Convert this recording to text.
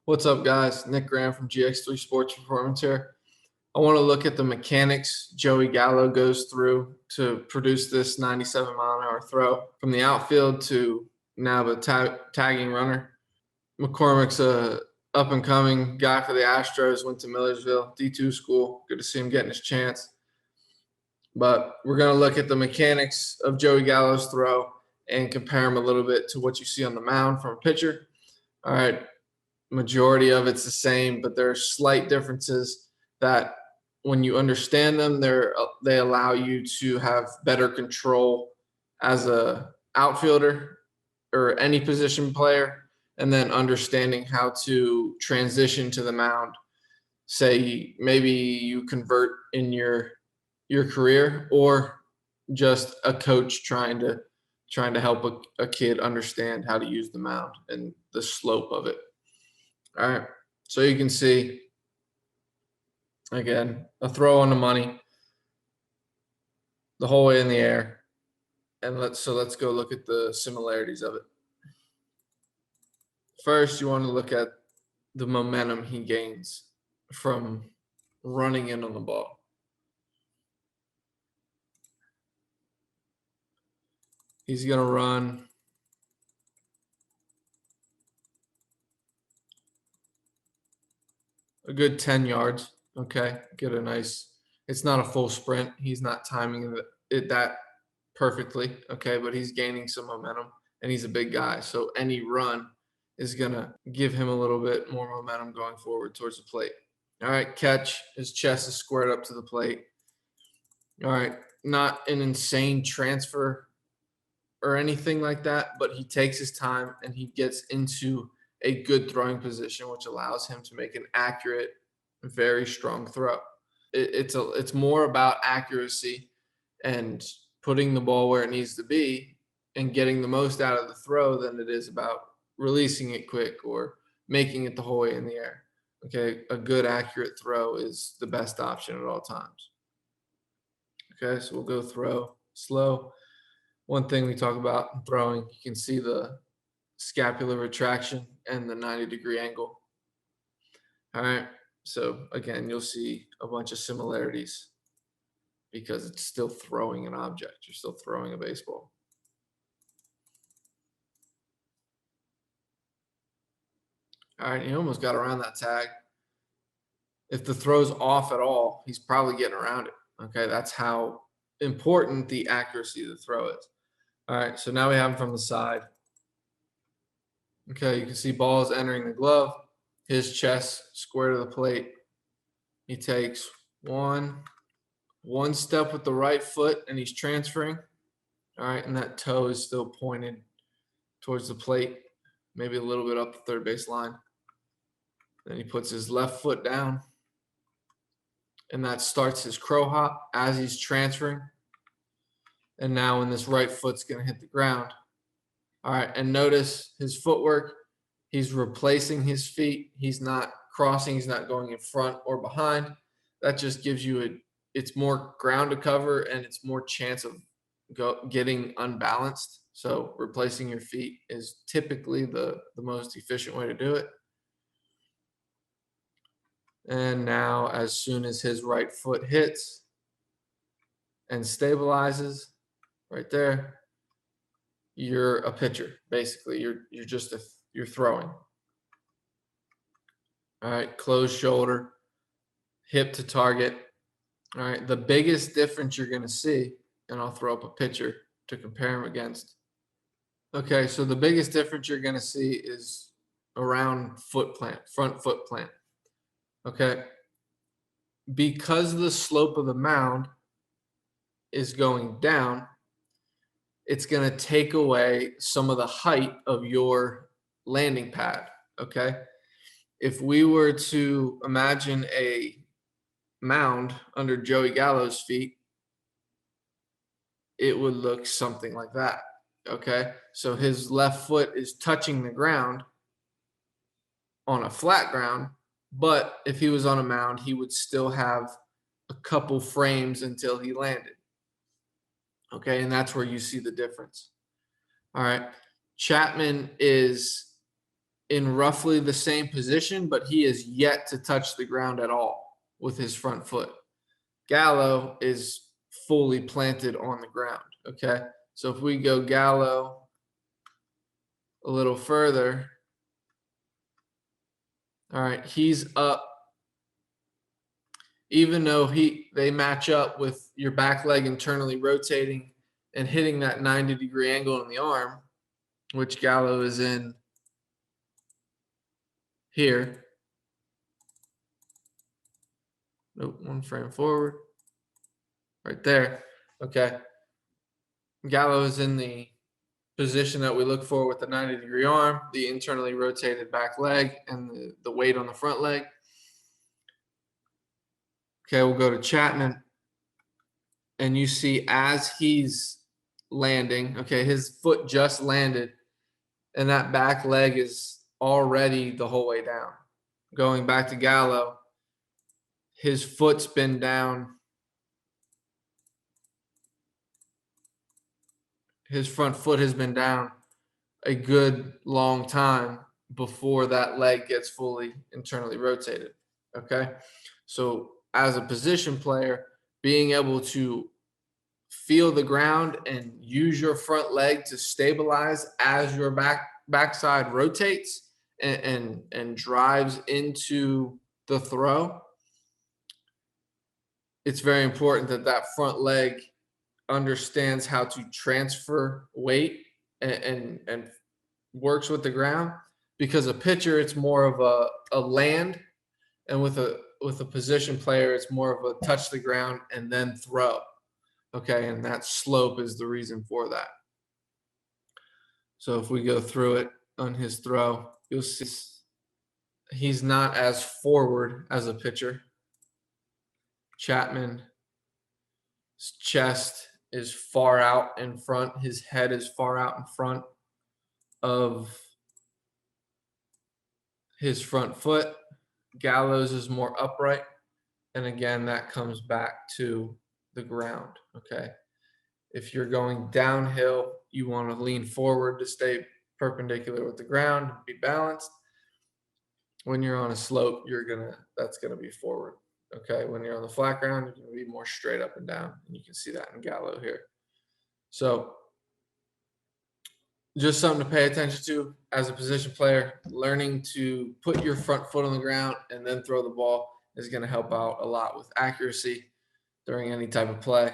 What's up, guys? Nick Graham from GX3 Sports Performance here. I want to look at the mechanics Joey Gallo goes through to produce this 97-mile-an-hour throw from the outfield to now the tagging runner. McCormick's a up-and-coming guy for the Astros, went to Millersville, D2 school. Good to see him getting his chance. But we're going to look at the mechanics of Joey Gallo's throw and compare them a little bit to what you see on the mound from a pitcher. All right. Majority of it's the same, but there are slight differences that when you understand them, they allow you to have better control as a outfielder or any position player, and then understanding how to transition to the mound. Say maybe you convert in your career, or just a coach trying to help a kid understand how to use the mound and the slope of it. All right, so you can see, again, a throw on the money the whole way in the air. And let's go look at the similarities of it. First, you want to look at the momentum he gains from running in on the ball. He's going to run a good 10 yards, okay? Get a nice – it's not a full sprint. He's not timing it that perfectly, okay? But he's gaining some momentum, and he's a big guy. So any run is going to give him a little bit more momentum going forward towards the plate. All right, catch. His chest is squared up to the plate. All right, not an insane transfer or anything like that, but he takes his time and he gets into a good throwing position, which allows him to make an accurate, very strong throw. It's more about accuracy and putting the ball where it needs to be and getting the most out of the throw than it is about releasing it quick or making it the whole way in the air. Okay, a good accurate throw is the best option at all times. Okay, so we'll go throw slow. One thing we talk about in throwing, you can see the scapular retraction and the 90-degree angle. All right, so again, you'll see a bunch of similarities because it's still throwing an object. You're still throwing a baseball. All right, he almost got around that tag. If the throw's off at all, he's probably getting around it. Okay, that's how important the accuracy of the throw is. All right, so now we have him from the side. Okay, you can see balls entering the glove. His chest square to the plate. He takes one step with the right foot, and he's transferring. All right, and that toe is still pointed towards the plate, maybe a little bit up the third base line. Then he puts his left foot down, and that starts his crow hop as he's transferring. And now when this right foot's going to hit the ground. All right, and notice his footwork. He's replacing his feet. He's not crossing. He's not going in front or behind. That just gives you it's more ground to cover, and it's more chance of getting unbalanced. So replacing your feet is typically the most efficient way to do it. And now as soon as his right foot hits and stabilizes right there, you're a pitcher. Basically, you're throwing. All right, closed shoulder, hip to target. All right, the biggest difference you're going to see, and I'll throw up a picture to compare them against. Okay, so the biggest difference you're going to see is around foot plant, front foot plant. Okay, because the slope of the mound is going down, it's going to take away some of the height of your landing pad, okay? If we were to imagine a mound under Joey Gallo's feet, it would look something like that, okay? So his left foot is touching the ground on a flat ground, but if he was on a mound, he would still have a couple frames until he landed. Okay, and that's where you see the difference. All right, Chapman is in roughly the same position, but he is yet to touch the ground at all with his front foot. Gallo is fully planted on the ground, okay? So if we go Gallo a little further, all right, he's up. Even though they match up with your back leg internally rotating and hitting that 90-degree angle in the arm, which Gallo is in here. Nope, one frame forward. Right there. Okay. Gallo is in the position that we look for with the 90-degree arm, the internally rotated back leg, and the weight on the front leg. Okay, we'll go to Chapman. And you see as he's landing, okay, his foot just landed, and that back leg is already the whole way down. Going back to Gallo, his foot's been down. His front foot has been down a good long time before that leg gets fully internally rotated. Okay. So as a position player, being able to feel the ground and use your front leg to stabilize as your backside rotates and drives into the throw, it's very important that that front leg understands how to transfer weight and works with the ground, because a pitcher, it's more of a land, and with a position player, it's more of a touch the ground and then throw. Okay, and that slope is the reason for that. So if we go through it on his throw, you'll see he's not as forward as a pitcher. Chapman's chest is far out in front. His head is far out in front of his front foot. Gallo's is more upright. And again, that comes back to the ground, okay? If you're going downhill, you want to lean forward to stay perpendicular with the ground, be balanced. When you're on a slope, that's gonna be forward. Okay, when you're on the flat ground, you're gonna be more straight up and down, and you can see that in Gallo here. So just something to pay attention to as a position player. Learning to put your front foot on the ground and then throw the ball is going to help out a lot with accuracy during any type of play.